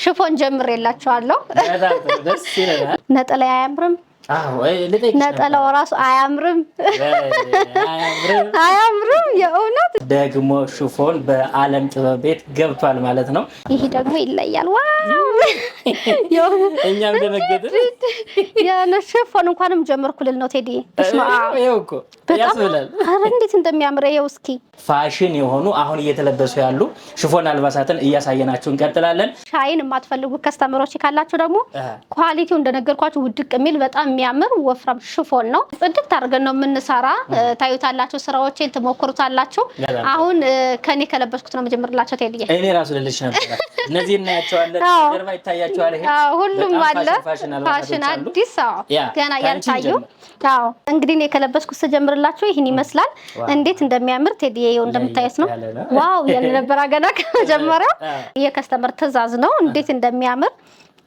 ሽፎን ጀምሬላችኋለሁ። ደስ ይላል። ነጠላ አያምርም? ነጠላው ራሱ አያምርም? አያምርም? የእውነት ደግሞ ሽፎን በአለም ጥበብ ቤት ገብቷል ማለት ነው። ይሄ ደግሞ ይለያል። ዋው! እኛም ደነገጥን። ያነ ሽፎን እንኳንም ጀመርኩልል ነው ቴዲ። እስማ ይኸው እኮ ያስብላል። አረ እንዴት እንደሚያምር ይኸው እስኪ። ፋሽን የሆኑ አሁን እየተለበሱ ያሉ ሽፎን አልባሳትን እያሳየናችሁ እንቀጥላለን። ሻይን የማትፈልጉ ከስተመሮች ካላችሁ ደግሞ ኳሊቲው እንደነገርኳችሁ ውድቅ የሚል በጣም የሚያምር ወፍራም ሽፎን ነው። ጽድት አድርገን ነው የምንሰራ። ታዩታላችሁ፣ ስራዎችን ትሞክሩታላችሁ። አሁን ከኔ ከለበስኩት ነው መጀመርላችሁ ቴዲ። እኔ ራሱ ልልሽ ነበር እነዚህ እናያቸዋለን። ጀርባ ይታያቸዋል። ይሄ ሁሉም አለ ፋሽን አዲስ ገና ያልታዩ። አዎ እንግዲህ እኔ ከለበስኩት ስጀምርላችሁ ይሄን ይመስላል። እንዴት እንደሚያምር ቴዲ ይኸው እንደምታዩት ነው። ዋው ያለ ነበር ገና ከመጀመሪያው። የከስተመር ትዕዛዝ ነው። እንዴት እንደሚያምር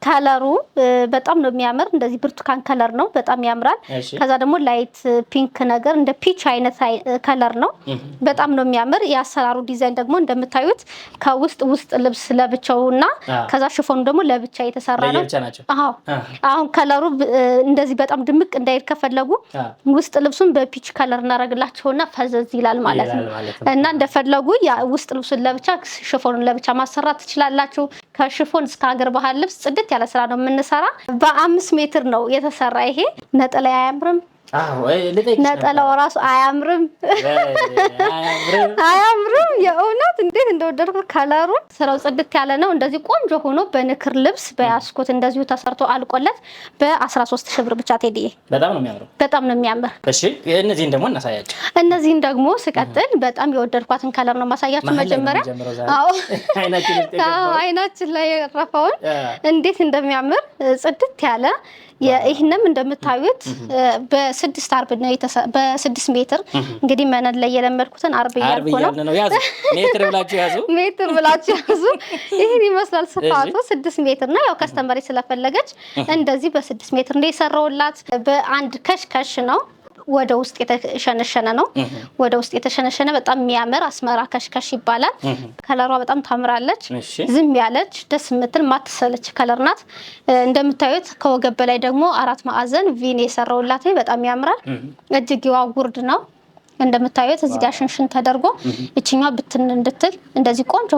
ከለሩ በጣም ነው የሚያምር። እንደዚህ ብርቱካን ከለር ነው፣ በጣም ያምራል። ከዛ ደግሞ ላይት ፒንክ ነገር እንደ ፒች አይነት ከለር ነው፣ በጣም ነው የሚያምር። የአሰራሩ ዲዛይን ደግሞ እንደምታዩት ከውስጥ ልብስ ለብቻውና ከዛ ሽፎኑ ደግሞ ለብቻ የተሰራ ነው። አዎ አሁን ከለሩ እንደዚህ በጣም ድምቅ እንዳይል ከፈለጉ ውስጥ ልብሱን በፒች ከለር እናረግላቸውና ፈዘዝ ይላል ማለት ነው። እና እንደፈለጉ ውስጥ ልብሱን ለብቻ ሽፎኑን ለብቻ ማሰራት ትችላላችሁ። ከሽፎን እስከ ሀገር ባህል ልብስ ጽድት ያለ ስራ ነው የምንሰራ። በ5 ሜትር ነው የተሰራ። ይሄ ነጠላ አያምርም? ነጠላው ራሱ አያምርም? አያምርም? የእውነት እንዴት እንደወደድኩት ከለሩ። ስራው ጽድት ያለ ነው። እንደዚህ ቆንጆ ሆኖ በንክር ልብስ በያስኩት እንደዚሁ ተሰርቶ አልቆለት በ13000 ብር ብቻ ቴዲ። በጣም ነው የሚያምረው። በጣም ነው የሚያምር። እሺ እነዚህን ደግሞ እናሳያችሁ። እነዚህን ደግሞ ስቀጥል በጣም የወደድኳትን ከለር ነው ማሳያችሁ። መጀመሪያ አይናችን ላይ የረፈውን እንዴት እንደሚያምር ጽድት ያለ ይሄንም እንደምታዩት በ6 አርብ ነው በ6 ሜትር እንግዲህ መነን ላይ የለመድኩትን አርብ ያልኩ ነው። ሜትር ብላችሁ ያዙ። ይሄን ይመስላል ስፋቱ 6 ሜትር ነው። ያው ከስተመሪ ስለፈለገች እንደዚህ በ6 ሜትር ነው የሰራውላት። በአንድ ከሽከሽ ነው ወደ ውስጥ የተሸነሸነ ነው። ወደ ውስጥ የተሸነሸነ በጣም የሚያምር አስመራ ከሽከሽ ይባላል። ከለሯ በጣም ታምራለች። ዝም ያለች ደስ የምትል ማትሰለች ከለር ናት። እንደምታዩት ከወገብ በላይ ደግሞ 4 ማዕዘን ቪን የሰራውላት በጣም ያምራል። እጅጌዋ ጉርድ ነው። እንደምታዩት እዚህ ጋር ሽንሽን ተደርጎ እቺኛው ብትን እንድትል እንደዚህ ቆንጆ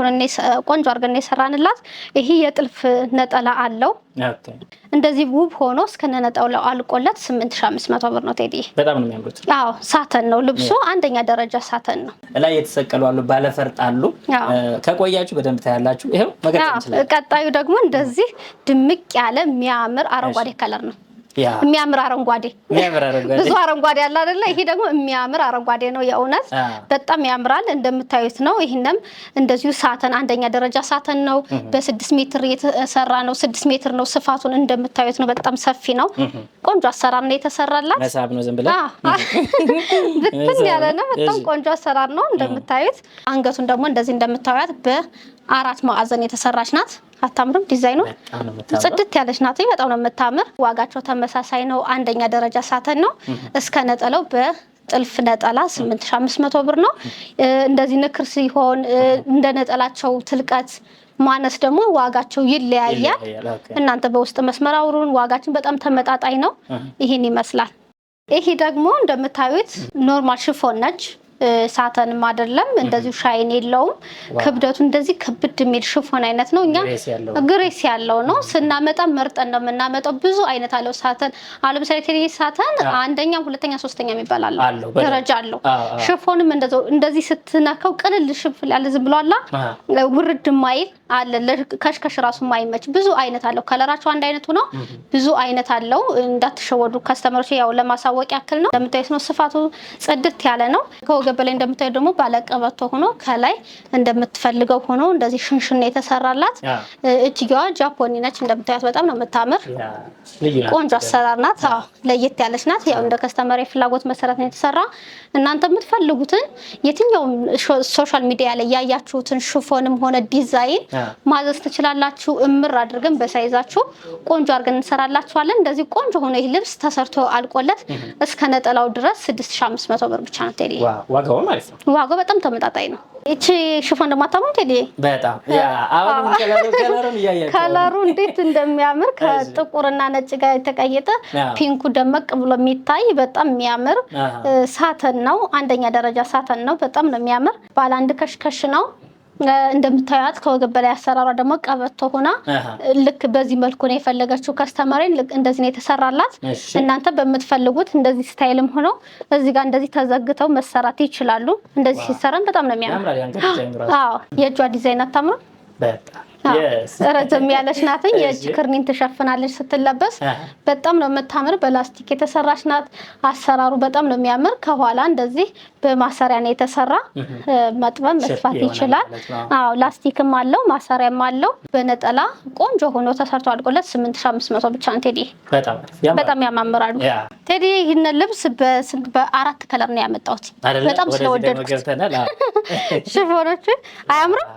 አድርገን የሰራንላት። ይሄ የጥልፍ ነጠላ አለው። እንደዚህ ውብ ሆኖ እስከነ ነጠላው አልቆለት 8500 ብር ነው ቴዲ። በጣም ነው የሚያምሩት። አዎ ሳተን ነው ልብሱ፣ አንደኛ ደረጃ ሳተን ነው። ላይ የተሰቀሉ አሉ፣ ባለፈርጥ አሉ። ከቆያችሁ በደንብ ታያላችሁ። ይሄው መገጠም ይችላል። ቀጣዩ ደግሞ እንደዚህ ድምቅ ያለ የሚያምር አረንጓዴ ከለር ነው። የሚያምር አረንጓዴ ብዙ አረንጓዴ አለ አይደለ? ይሄ ደግሞ የሚያምር አረንጓዴ ነው። የእውነት በጣም ያምራል። እንደምታዩት ነው። ይሄንም እንደዚሁ ሳተን አንደኛ ደረጃ ሳተን ነው። በ6 ሜትር የተሰራ ነው። 6 ሜትር ነው ስፋቱን። እንደምታዩት ነው። በጣም ሰፊ ነው። ቆንጆ አሰራር ነው የተሰራላት። መሳብ ነው ዝም ብለ ብትን ያለ ነው። በጣም ቆንጆ አሰራር ነው። እንደምታዩት አንገቱን ደግሞ እንደዚህ እንደምታዩት በ4 ማዕዘን የተሰራች ናት። አታምርም? ዲዛይኑ ጽድት ያለች ናት። በጣም ነው የምታምር። ዋጋቸው ተመሳሳይ ነው። አንደኛ ደረጃ ሳተን ነው። እስከ ነጠላው በጥልፍ ነጠላ 8500 ብር ነው። እንደዚህ ንክር ሲሆን እንደ ነጠላቸው ትልቀት ማነስ ደግሞ ዋጋቸው ይለያያል። እናንተ በውስጥ መስመር አውሩን። ዋጋችን በጣም ተመጣጣኝ ነው። ይሄን ይመስላል። ይሄ ደግሞ እንደምታዩት ኖርማል ሽፎን ነች። ሳተንም አይደለም። እንደዚሁ ሻይን የለውም። ክብደቱ እንደዚህ ክብድ የሚል ሽፎን አይነት ነው። እኛ ግሬስ ያለው ነው። ስናመጣ መርጠን ነው የምናመጣው። ብዙ አይነት አለው ሳተን። አሁን ለምሳሌ ቴዲ ሳተን አንደኛ፣ ሁለተኛ፣ ሶስተኛ የሚባል አለው። ደረጃ አለው። ሽፎንም እንደዚህ ስትነካው ቅልል ሽፍል ያለ ዝም ብሏላ ውርድ ማይል አለ። ከሽከሽ ራሱ ማይመች ብዙ አይነት አለው። ከለራቸው አንድ አይነት ሆኖ ብዙ አይነት አለው። እንዳትሸወዱ ከስተመሮች፣ ያው ለማሳወቅ ያክል ነው። እንደምታዩት ነው። ስፋቱ ጽድት ያለ ነው። በላይ እንደምታዩት ደግሞ ባለቀበቶ ሆኖ ከላይ እንደምትፈልገው ሆኖ እንደዚህ ሽንሽን የተሰራላት። እጅጌዋ ጃፖኒ ነች። እንደምታዩት በጣም ነው የምታምር። ቆንጆ አሰራር ናት። ለየት ያለች ናት። ያው እንደ ከስተመሪ ፍላጎት መሰረት ነው የተሰራ። እናንተ የምትፈልጉትን የትኛውም ሶሻል ሚዲያ ላይ ያያችሁትን ሽፎንም ሆነ ዲዛይን ማዘዝ ትችላላችሁ። እምር አድርገን በሳይዛችሁ ቆንጆ አድርገን እንሰራላችኋለን። እንደዚህ ቆንጆ ሆኖ ይህ ልብስ ተሰርቶ አልቆለት እስከ ነጠላው ድረስ 6500 ብር ብቻ ነው ቴዲ። ዋጋው ማለት ነው። ዋጋው በጣም ተመጣጣኝ ነው። እቺ ሽፎን ደግሞ አታምሩም ቴዲ? በጣም ያ አሁን ከለሩን እያያችሁ ከለሩ እንዴት እንደሚያምር ከጥቁርና ነጭ ጋር የተቀየጠ ፒንኩ ደመቅ ብሎ የሚታይ በጣም የሚያምር ሳተን ነው። አንደኛ ደረጃ ሳተን ነው። በጣም ነው የሚያምር። ባለ አንድ ከሽከሽ ነው። እንደምታዩት ከወገብ በላይ አሰራሯ ደግሞ ቀበቶ ሆና ልክ በዚህ መልኩ ነው የፈለገችው ከስተመሬን። ልክ እንደዚህ ነው የተሰራላት። እናንተ በምትፈልጉት እንደዚህ ስታይልም ሆኖ እዚህ ጋር እንደዚህ ተዘግተው መሰራት ይችላሉ። እንደዚህ ሲሰራን በጣም ነው የሚያምር። አዎ የእጇ ዲዛይን አታምሩ? በጣም ረዘም ያለች ናትኝ። የእጅ ክርኒን ትሸፍናለች ስትለበስ በጣም ነው የምታምር። በላስቲክ የተሰራች ናት። አሰራሩ በጣም ነው የሚያምር። ከኋላ እንደዚህ በማሰሪያ ነው የተሰራ። መጥበብ መስፋት ይችላል። አዎ ላስቲክም አለው ማሰሪያም አለው። በነጠላ ቆንጆ ሆኖ ተሰርቶ አልቆለት 8500 ብቻ ነው ቴዲ። በጣም ያማምራሉ ቴዲ። ይሄን ልብስ በ4 ከለር ነው ያመጣሁት በጣም ስለወደድኩት። ሽፎኖቹ አያምሩም?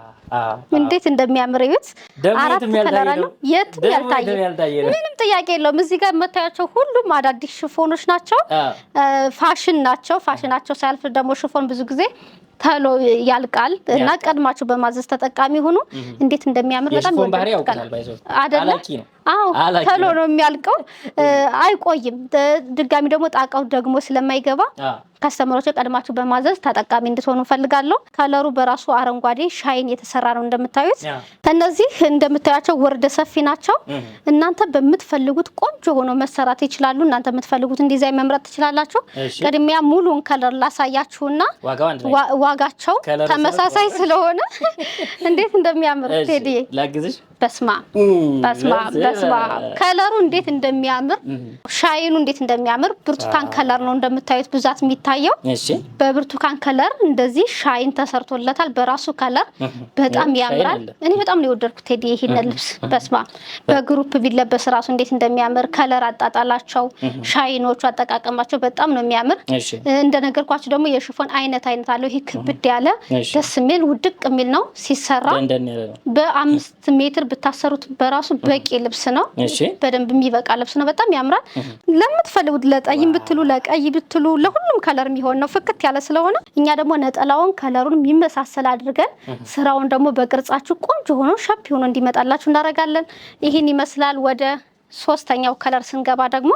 እንዴት እንደሚያምር እዩት። 4 ከለር አለው። የትም ያልታየ ምንም ጥያቄ የለውም። እዚህ ጋር የምታያቸው ሁሉም አዳዲስ ሽፎኖች ናቸው። ፋሽን ናቸው። ፋሽናቸው ሳያልፍ ደግሞ ሽፎን ብዙ ጊዜ ተሎ ያልቃል እና ቀድማችሁ በማዘዝ ተጠቃሚ ሆኑ። እንዴት እንደሚያምር በጣም አይደለም? አዎ ተሎ ነው የሚያልቀው፣ አይቆይም። ድጋሚ ደግሞ ጣቃው ደግሞ ስለማይገባ ከስተመሮች ቀድማችሁ በማዘዝ ተጠቃሚ እንድትሆኑ ፈልጋለሁ። ከለሩ በራሱ አረንጓዴ ሻይን የተሰራ ነው እንደምታዩት። እነዚህ እንደምታያቸው ወርደ ሰፊ ናቸው። እናንተ በምትፈልጉት ቆንጆ ሆኖ መሰራት ይችላሉ። እናንተ የምትፈልጉትን ዲዛይን መምረጥ ትችላላችሁ። ቅድሚያ ሙሉን ከለር ላሳያችሁና ዋጋቸው ተመሳሳይ ስለሆነ እንዴት እንደሚያምር ቴዲ ላግዝሽ። በስማ ከለሩ እንዴት እንደሚያምር ሻይኑ እንዴት እንደሚያምር። ብርቱካን ከለር ነው እንደምታዩት ብዛት የሚታየው። በብርቱካን ከለር እንደዚህ ሻይን ተሰርቶለታል በራሱ ከለር በጣም ያምራል። እኔ በጣም ነው የወደድኩት ቴዲ ይሄን ልብስ። በስማ በግሩፕ ቢለበስ ራሱ እንዴት እንደሚያምር ከለር አጣጣላቸው፣ ሻይኖቹ አጠቃቀማቸው በጣም ነው የሚያምር። እንደነገርኳችሁ ደግሞ የሽፎን አይነት አለው። ይሄ ክብድ ያለ ደስ የሚል ውድቅ የሚል ነው ሲሰራ። በ5 ሜትር ብታሰሩት በራሱ በቂ ልብስ ነው። በደንብ የሚበቃ ልብስ ነው። በጣም ያምራል። ለምትፈልጉት ለጠይም ብትሉ ለቀይ ብትሉ ለሁሉም ከለር የሚሆን ነው። ፍክት ያለ ስለሆነ እኛ ደግሞ ነጠላውን ከለሩን የሚመሳሰል አድርገን ስራውን ደግሞ በቅርጻችሁ ቆንጆ ሆኖ ሸፕ ሆኖ እንዲመጣላችሁ እናደርጋለን። ይሄን ይመስላል። ወደ 3ኛው ከለር ስንገባ ደግሞ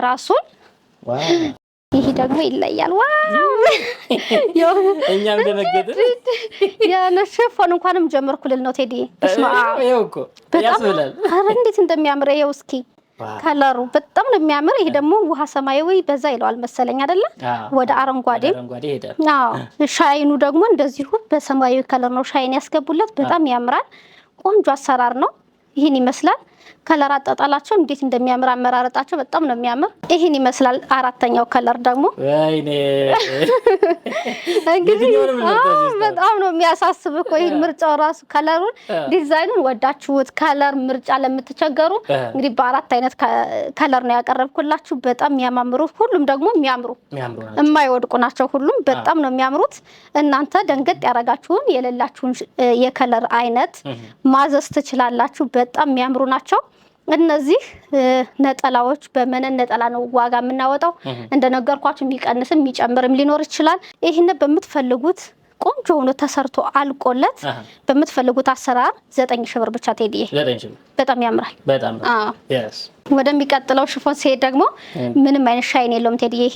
ራሱን ይሄ ደግሞ ይለያል። ዋው እኛም ደነገጥን። የነሽፎን እንኳንም ጀመርኩልል ነው ቴዲ። እስማ ይሄውኮ ያስብላል። አረ እንዴት እንደሚያምር ይሄው እስኪ ከለሩ በጣም ነው የሚያምር። ይሄ ደግሞ ውሃ ሰማያዊ በዛ ይለዋል መሰለኝ አይደለ? ወደ አረንጓዴ ሄደ። አዎ ሻይኑ ደግሞ እንደዚሁ በሰማያዊ ከለር ነው ሻይን ያስገቡለት። በጣም ያምራል። ቆንጆ አሰራር ነው። ይሄን ይመስላል። ከለር አጣጣላቸው እንዴት እንደሚያምር አመራረጣቸው በጣም ነው የሚያምር። ይሄን ይመስላል። 4ኛው ከለር ደግሞ ወይኔ እንግዲህ በጣም ነው የሚያሳስብ እኮ ይሄን ምርጫው ራሱ ከለሩን ዲዛይኑን ወዳችሁት ከለር ምርጫ ለምትቸገሩ እንግዲህ በ4 አይነት ከለር ነው ያቀረብኩላችሁ። በጣም የሚያማምሩ ሁሉም ደግሞ የሚያምሩ የማይወድቁ ናቸው። ሁሉም በጣም ነው የሚያምሩት። እናንተ ደንገጥ ያረጋችሁን የሌላችሁን የከለር አይነት ማዘዝ ትችላላችሁ። በጣም የሚያምሩ ናቸው። እነዚህ ነጠላዎች በመነን ነጠላ ነው ዋጋ የምናወጣው። እንደነገርኳችሁ የሚቀንስም የሚጨምርም ሊኖር ይችላል። ይሄን በምትፈልጉት ቆንጆ ሆኖ ተሰርቶ አልቆለት በምትፈልጉት አሰራር 9000 ብር ብቻ ቴዲ። በጣም ያምራል። በጣም yes ወደሚቀጥለው ሽፎን ሲሄድ ደግሞ ምንም አይነት ሻይን የለውም ቴዲ። ይሄ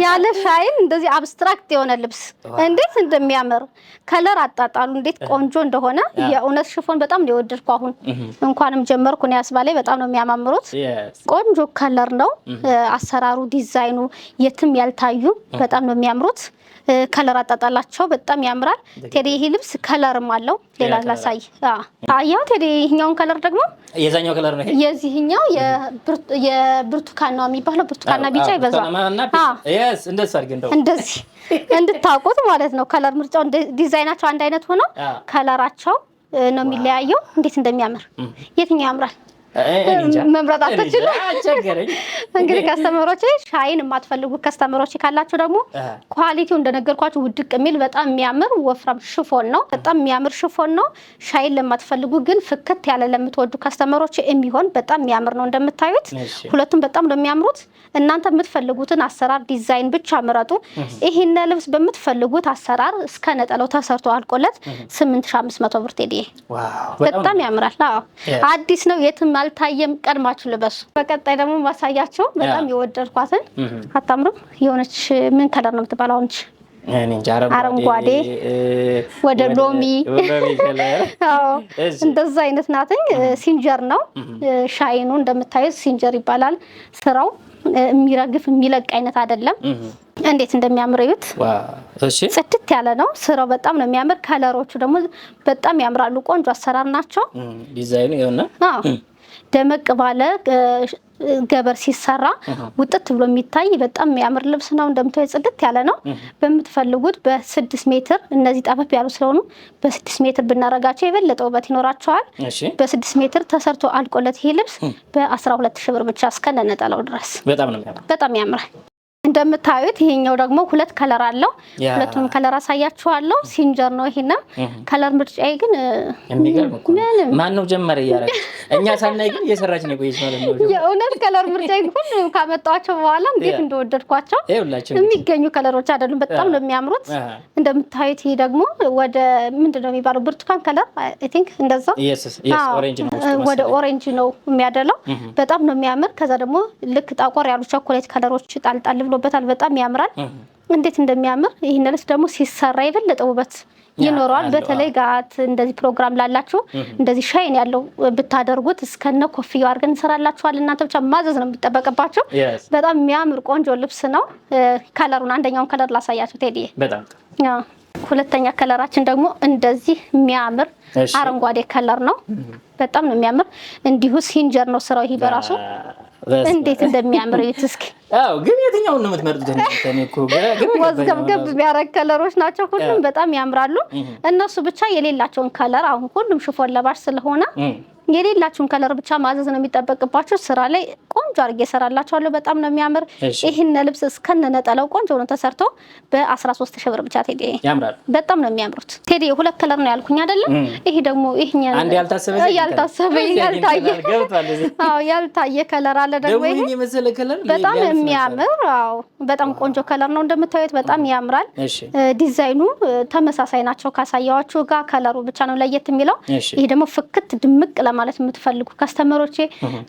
ያለ ሻይን እንደዚህ አብስትራክት የሆነ ልብስ እንዴት እንደሚያምር ከለር አጣጣሉ እንዴት ቆንጆ እንደሆነ የእውነት ሽፎን በጣም ነው የወደድኩ። አሁን እንኳንም ጀመርኩ ነው ያስባለኝ። በጣም ነው የሚያማምሩት። ቆንጆ ከለር ነው አሰራሩ፣ ዲዛይኑ የትም ያልታዩ በጣም ነው የሚያምሩት። ከለር አጣጣላቸው በጣም ያምራል ቴዲ። ይሄ ልብስ ከለርም አለው። ሌላ ላሳይ። አያው ቴዲ ይሄኛውን ከለር ደግሞ የዛኛው ከለር ነው። የዚህኛው የብርቱካን ነው የሚባለው። ብርቱካንና ቢጫ ይበዛል። yes እንደዚህ እንድታውቁት ማለት ነው። ከለር ምርጫው ዲዛይናቸው አንድ አይነት ሆኖ ከለራቸው ነው የሚለያየው። እንዴት እንደሚያምር የትኛው ያምራል? መምረጥ አትችሉ። እንግዲህ ከስተመሮቼ ሻይን የማትፈልጉ ከስተመሮቼ ካላችሁ ደግሞ ኳሊቲው እንደነገርኳችሁ ውድቅ የሚል በጣም የሚያምር ወፍራም ሽፎን ነው። በጣም የሚያምር ሽፎን ነው። ሻይን ለማትፈልጉ ግን ፍክት ያለ ለምትወዱ ከስተመሮቼ የሚሆን በጣም የሚያምር ነው። እንደምታዩት ሁለቱም በጣም ነው የሚያምሩት። እናንተ የምትፈልጉትን አሰራር ዲዛይን ብቻ ምረጡ። ይሄን ልብስ በምትፈልጉት አሰራር እስከ ነጠላው ተሰርቶ አልቆለት 8500 ብር ቴዲ። በጣም ያምራል። አዎ አዲስ ነው፣ የትም አልታየም። ቀድማችሁ ልበሱ። በቀጣይ ደግሞ ማሳያቸው በጣም የወደድኳትን አታምሩም? የሆነች ምን ከለር ነው የምትባለው? አረንጓዴ ወደ ሎሚ እንደዛ አይነት ናትኝ። ሲንጀር ነው ሻይኑ እንደምታዩት ሲንጀር ይባላል። ስራው የሚረግፍ የሚለቅ አይነት አይደለም። እንዴት እንደሚያምር እዩት። እሺ ጽድት ያለ ነው ስራው። በጣም ነው የሚያምር። ከለሮቹ ደግሞ በጣም ያምራሉ። ቆንጆ አሰራር ናቸው። ዲዛይኑ ይሆናል። ደመቅ ባለ ገበር ሲሰራ ውጥት ብሎ የሚታይ በጣም የሚያምር ልብስ ነው። እንደምታዩት ጽድት ያለ ነው። በምትፈልጉት በ6 ሜትር እነዚህ ጠፈፍ ያሉ ስለሆኑ በ6 ሜትር ብናረጋቸው የበለጠ ውበት ይኖራቸዋል። በ6 ሜትር ተሰርቶ አልቆለት ይሄ ልብስ በ12000 ብር ብቻ እስከነ ነጠላው ድረስ በጣም ያምራል። እንደምታዩት ይሄኛው ደግሞ ሁለት ከለር አለው። ሁለቱም ከለር አሳያችኋለሁ። ሲንጀር ነው። ይሄና ከለር ምርጫዬ ግን ምንም ማን ነው ጀመረ ያረጋል። እኛ ሳናይ ግን እየሰራች ነው ቆይስ ማለት ነው። የእውነት ከለር ምርጫዬ ሁሉ ካመጣቸው በኋላ እንዴት እንደወደድኳቸው የሚገኙ ከለሮች አይደሉም። በጣም ነው የሚያምሩት። እንደምታዩት ይሄ ደግሞ ወደ ምንድነው የሚባለው ብርቱካን ከለር አይ ቲንክ እንደዛ ኦሬንጅ ነው። ወደ ኦሬንጅ ነው የሚያደለው። በጣም ነው የሚያምር። ከዛ ደግሞ ልክ ጠቆር ያሉ ቸኮሌት ከለሮች ጣልጣል ብሎበታል። በጣም ያምራል። እንዴት እንደሚያምር ይሄን ልብስ ደግሞ ሲሰራ የበለጠ ውበት ይኖረዋል። በተለይ ጋት እንደዚህ ፕሮግራም ላላችሁ እንደዚህ ሻይን ያለው ብታደርጉት እስከነ ኮፍያው አድርገን እንሰራላችኋል። እናንተ ብቻ ማዘዝ ነው የሚጠበቅባችሁ። በጣም የሚያምር ቆንጆ ልብስ ነው። ከለሩን አንደኛውን ከለር ላሳያችሁ ቴዲ። ሁለተኛ ከለራችን ደግሞ እንደዚህ የሚያምር አረንጓዴ ከለር ነው። በጣም ነው የሚያምር። እንዲሁ ሲንጀር ነው ስራው። ይሄ በራሱ እንዴት እንደሚያምር እዩት እስኪ። አዎ ግን የትኛውን ነው የምትመርጡት? ወዝገብገብ የሚያረግ ከለሮች ናቸው። ሁሉም በጣም ያምራሉ። እነሱ ብቻ የሌላቸውን ከለር አሁን ሁሉም ሽፎን ለባሽ ስለሆነ የሌላችሁን ከለር ብቻ ማዘዝ ነው የሚጠበቅባችሁ። ስራ ላይ ቆንጆ አድርጌ እሰራላችኋለሁ። በጣም ነው የሚያምር። ይሄን ልብስ እስከነ ነጠላው ቆንጆ ነው ተሰርቶ በ13000 ብር ብቻ ቴዲ ያምራል። በጣም ነው የሚያምሩት ቴዲ። ሁለት ከለር ነው ያልኩኝ አይደለም? ይሄ ደግሞ ይሄኛ አንድ ያልታሰበ ያልታየ ከለር አለ ደግሞ ይሄ በጣም የሚያምር። አዎ በጣም ቆንጆ ከለር ነው እንደምታዩት። በጣም ያምራል። ዲዛይኑ ተመሳሳይ ናቸው ካሳያችሁ ጋር። ከለሩ ብቻ ነው ለየት የሚለው። ይሄ ደግሞ ፍክት ድምቅ ማለት የምትፈልጉ ከስተመሮቼ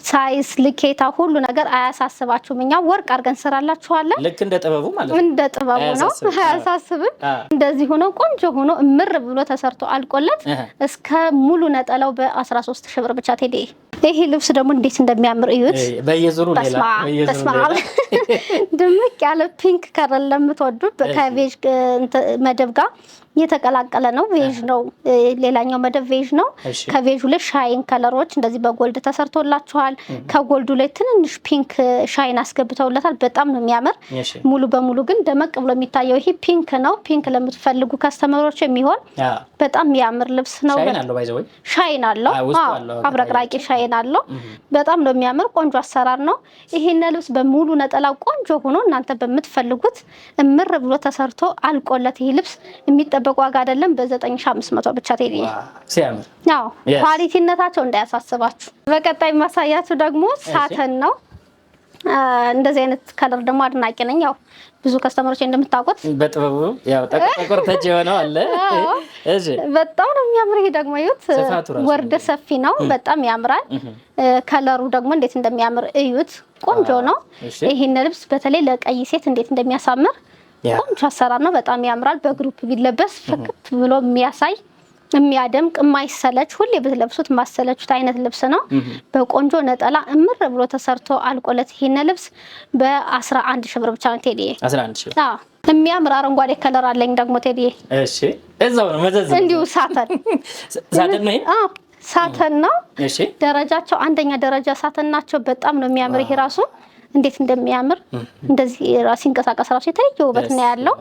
ሳይዝ ልኬታ ሁሉ ነገር አያሳስባችሁም። እኛ ወርቅ አድርገን እንሰራላችኋለን። ልክ እንደ ጥበቡ ማለት ነው። እንደ ጥበቡ ነው። አያሳስብም። እንደዚህ ሆኖ ቆንጆ ሆኖ እምር ብሎ ተሰርቶ አልቆለት እስከ ሙሉ ነጠላው በ13000 ብር ብቻ ቴዲ። ይሄ ልብስ ደግሞ እንዴት እንደሚያምር እዩት። በየዙሩ ሌላ ድምቅ ያለ ፒንክ ከለር ለምትወዱ ከቬጅ መደብ ጋር የተቀላቀለ ነው። ቬጅ ነው። ሌላኛው መደብ ቬጅ ነው። ከቬጁ ላይ ሻይን ከለሮች እንደዚህ በጎልድ ተሰርቶላችኋል። ከጎልዱ ላይ ትንንሽ ፒንክ ሻይን አስገብተውለታል። በጣም ነው የሚያምር። ሙሉ በሙሉ ግን ደመቅ ብሎ የሚታየው ይሄ ፒንክ ነው። ፒንክ ለምትፈልጉ ከስተመሮች የሚሆን በጣም የሚያምር ልብስ ነው። ሻይን አለው። አብረቅራቂ ሻይን አለው። በጣም ነው የሚያምር። ቆንጆ አሰራር ነው። ይሄን ልብስ በሙሉ ነጠላ ቆንጆ ሆኖ እናንተ በምትፈልጉት እምር ብሎ ተሰርቶ አልቆለት ይሄ ልብስ የሚጠበቅ ዋጋ አይደለም። በ9500 ብቻ ቴዲ። ሲያምር ያው ኳሊቲነታቸው እንዳያሳስባችሁ። በቀጣይ ማሳያችሁ ደግሞ ሳተን ነው። እንደዚህ አይነት ከለር ደግሞ አድናቂ ነኝ። ያው ብዙ ከስተመሮች እንደምታውቁት በጥበቡ ያው ጠቆር ተጭ የሆነው አለ። እሺ በጣም ነው የሚያምር። ይሄ ደግሞ እዩት፣ ወርደ ሰፊ ነው። በጣም ያምራል። ከለሩ ደግሞ እንዴት እንደሚያምር እዩት። ቆንጆ ነው። ይሄን ልብስ በተለይ ለቀይ ሴት እንዴት እንደሚያሳምር ቆንጆ አሰራር ነው። በጣም ያምራል። በግሩፕ ቢለበስ ፍክት ብሎ የሚያሳይ የሚያደምቅ የማይሰለች ሁሌ ብትለብሱት ማሰለቹት አይነት ልብስ ነው። በቆንጆ ነጠላ እምር ብሎ ተሰርቶ አልቆለት ይሄን ልብስ በ11000 ብር ብቻ ነው ቴዲ። 11000 አዎ የሚያምር አረንጓዴ ከለር አለኝ ደግሞ ቴዲ። እሺ እዛው ነው መዘዝ እንዲሁ ሳተን ነው። አዎ ሳተን ነው። እሺ ደረጃቸው አንደኛ ደረጃ ሳተን ናቸው። በጣም ነው የሚያምር። ይሄ ራሱ እንዴት እንደሚያምር እንደዚህ ሲንቀሳቀስ ራሱ የተለየ ውበት ነው ያለው።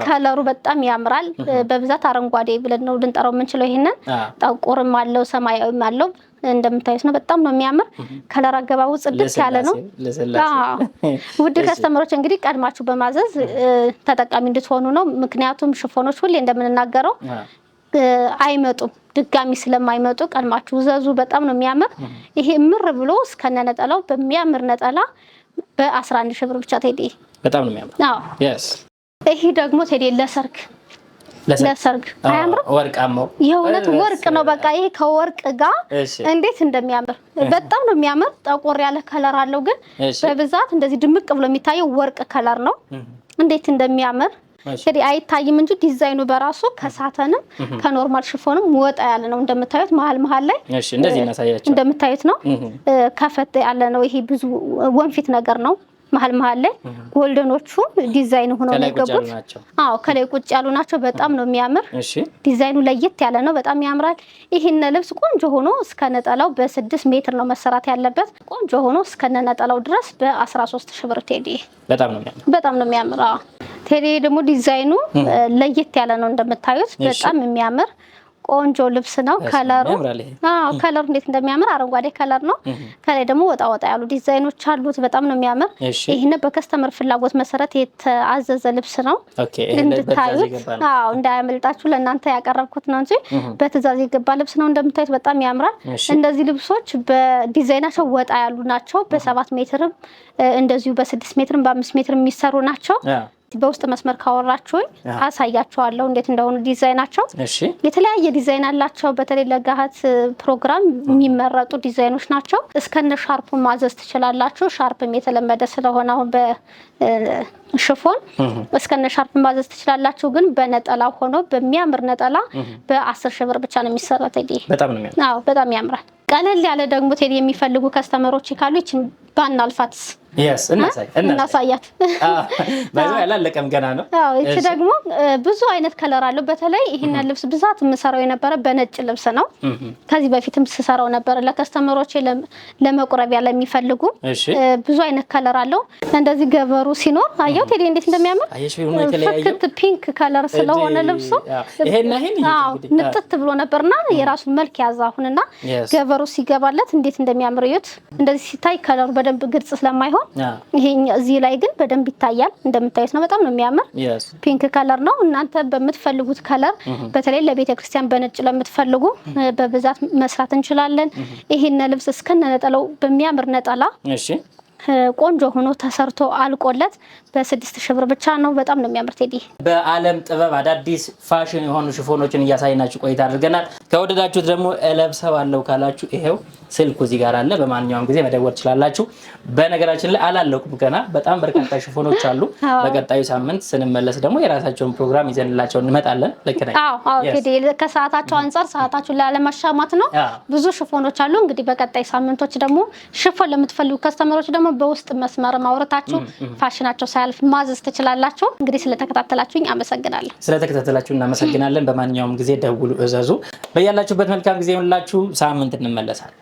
ከለሩ በጣም ያምራል። በብዛት አረንጓዴ ብለን ነው ልንጠራው የምንችለው። ይሄንን ጠቆርም አለው ሰማያዊም አለው። እንደምታዩት ነው። በጣም ነው የሚያምር። ከለር አገባቡ ጽድት ያለ ነው። ውድ ከስተመሮች እንግዲህ ቀድማችሁ በማዘዝ ተጠቃሚ እንድትሆኑ ነው። ምክንያቱም ሽፎኖች ሁሌ እንደምንናገረው አይመጡም፣ ድጋሚ ስለማይመጡ ቀድማችሁ ዘዙ። በጣም ነው የሚያምር። ይሄ ምር ብሎ እስከነ ነጠላው በሚያምር ነጠላ በ11 ሺህ ብር ብቻ ቴዲ። በጣም ነው የሚያምር። ይሄ ደግሞ ቴዲ ለሰርግ አያምርም? ወርቃማው የእውነት ወርቅ ነው። በቃ ይሄ ከወርቅ ጋር እንዴት እንደሚያምር በጣም ነው የሚያምር። ጠቆር ያለ ከለር አለው፣ ግን በብዛት እንደዚህ ድምቅ ብሎ የሚታየው ወርቅ ከለር ነው። እንዴት እንደሚያምር እንግዲህ አይታይም እንጂ ዲዛይኑ በራሱ ከሳተንም ከኖርማል ሽፎንም ወጣ ያለ ነው። እንደምታዩት መሀል ላይ እንደዚህ እናሳያችሁ። እንደምታዩት ነው። ከፈት ያለ ነው። ይሄ ብዙ ወንፊት ነገር ነው። መሀል ላይ ጎልደኖቹ ዲዛይን ሆነው የገቡት ከላይ ቁጭ ያሉ ናቸው። በጣም ነው የሚያምር። ዲዛይኑ ለየት ያለ ነው። በጣም ያምራል። ይሄን ልብስ ቆንጆ ሆኖ እስከ ነጠላው በ6 ሜትር ነው መሰራት ያለበት። ቆንጆ ሆኖ እስከ ነጠላው ድረስ በ13 ሺህ ብር ቴዲ። በጣም ነው የሚያምር። ቴዲ ደግሞ ዲዛይኑ ለየት ያለ ነው። እንደምታዩት በጣም የሚያምር ቆንጆ ልብስ ነው። ከለሩ ከለሩ እንዴት እንደሚያምር አረንጓዴ ከለር ነው። ከላይ ደግሞ ወጣ ያሉ ዲዛይኖች አሉት። በጣም ነው የሚያምር። ይሄን በከስተመር ፍላጎት መሰረት የተአዘዘ ልብስ ነው። እንድታዩት እንዳያመልጣችሁ ለእናንተ ያቀረብኩት ነው እንጂ በትዕዛዝ የገባ ልብስ ነው። እንደምታዩት በጣም ያምራል። እንደዚህ ልብሶች በዲዛይናቸው ወጣ ያሉ ናቸው። በ7 ሜትርም እንደዚሁ በ6 ሜትርም በ5 ሜትር የሚሰሩ ናቸው። በውስጥ መስመር ካወራችሁኝ አሳያችኋለሁ እንዴት እንደሆኑ ዲዛይናቸው። የተለያየ ዲዛይን አላቸው። በተለይ ለጋሃት ፕሮግራም የሚመረጡ ዲዛይኖች ናቸው። እስከነ ሻርፑ ማዘዝ ትችላላችሁ። ሻርፕም የተለመደ ስለሆነ አሁን በሽፎን እስከነ ሻርፕ ማዘዝ ትችላላችሁ። ግን በነጠላ ሆኖ በሚያምር ነጠላ በ10 ሺህ ብር ብቻ ነው የሚሰራው ቴዲ። በጣም ያምራል። ቀለል ያለ ደግሞ ቴዲ የሚፈልጉ ከስተመሮች ካሉ ይችን ባናልፋትስ እናሳያት። ባይዘው ያላለቀም ገና ነው። እቺ ደግሞ ብዙ አይነት ከለር አለው። በተለይ ይሄን ልብስ ብዛት የምሰራው የነበረ በነጭ ልብስ ነው። ከዚህ በፊትም ስሰራው ነበር ለከስተመሮች ለመቁረቢያ ለሚፈልጉ። ብዙ አይነት ከለር አለው። እንደዚህ ገበሩ ሲኖር አየው ቴዲ እንዴት እንደሚያምር። ፍክት ፒንክ ከለር ስለሆነ ልብሱ ንጥት ብሎ ነበርና የራሱ መልክ ያዛ አሁንና ገበሩ ሲገባለት እንዴት እንደሚያምር እዩት። እንደዚህ ሲታይ ከለሩ በደንብ ግልጽ ስለማይሆን ይሄኛው እዚህ ላይ ግን በደንብ ይታያል። እንደምታዩት ነው። በጣም ነው የሚያምር። ፒንክ ከለር ነው። እናንተ በምትፈልጉት ከለር በተለይ ለቤተ ክርስቲያን በነጭ ለምትፈልጉ በብዛት መስራት እንችላለን። ይሄን ልብስ እስከነ ነጠላው በሚያምር ነጠላ ቆንጆ ሆኖ ተሰርቶ አልቆለት በ6 ሺህ ብር ብቻ ነው። በጣም ነው የሚያምር ቴዲ። በአለም ጥበብ አዳዲስ ፋሽን የሆኑ ሽፎኖችን እያሳይናችሁ ቆይታ አድርገናል። ከወደዳችሁት ደግሞ እለብሰዋለሁ ካላችሁ ይሄው ስልኩ እዚህ ጋር አለ። በማንኛውም ጊዜ መደወል ትችላላችሁ። በነገራችን ላይ አላለቁም ገና በጣም በርካታ ሽፎኖች አሉ። በቀጣዩ ሳምንት ስንመለስ ደግሞ የራሳቸውን ፕሮግራም ይዘንላቸው እንመጣለን። ልክ ነኝ? ቴዲ ከሰዓታቸው አንፃር ሰዓታችሁን ላለማሻማት ነው። ብዙ ሽፎኖች አሉ። እንግዲህ በቀጣይ ሳምንቶች ደግሞ ሽፎን ለምትፈልጉ ከስተመሮች ደግሞ በውስጥ መስመር ማውረታችሁ ፋሽናቸው ሳያልፍ ማዘዝ ትችላላችሁ። እንግዲህ ስለተከታተላችሁኝ አመሰግናለሁ። ስለተከታተላችሁ እናመሰግናለን። በማንኛውም ጊዜ ደውሉ፣ እዘዙ። በያላችሁበት መልካም ጊዜ ይሁንላችሁ። ሳምንት እንመለሳለን።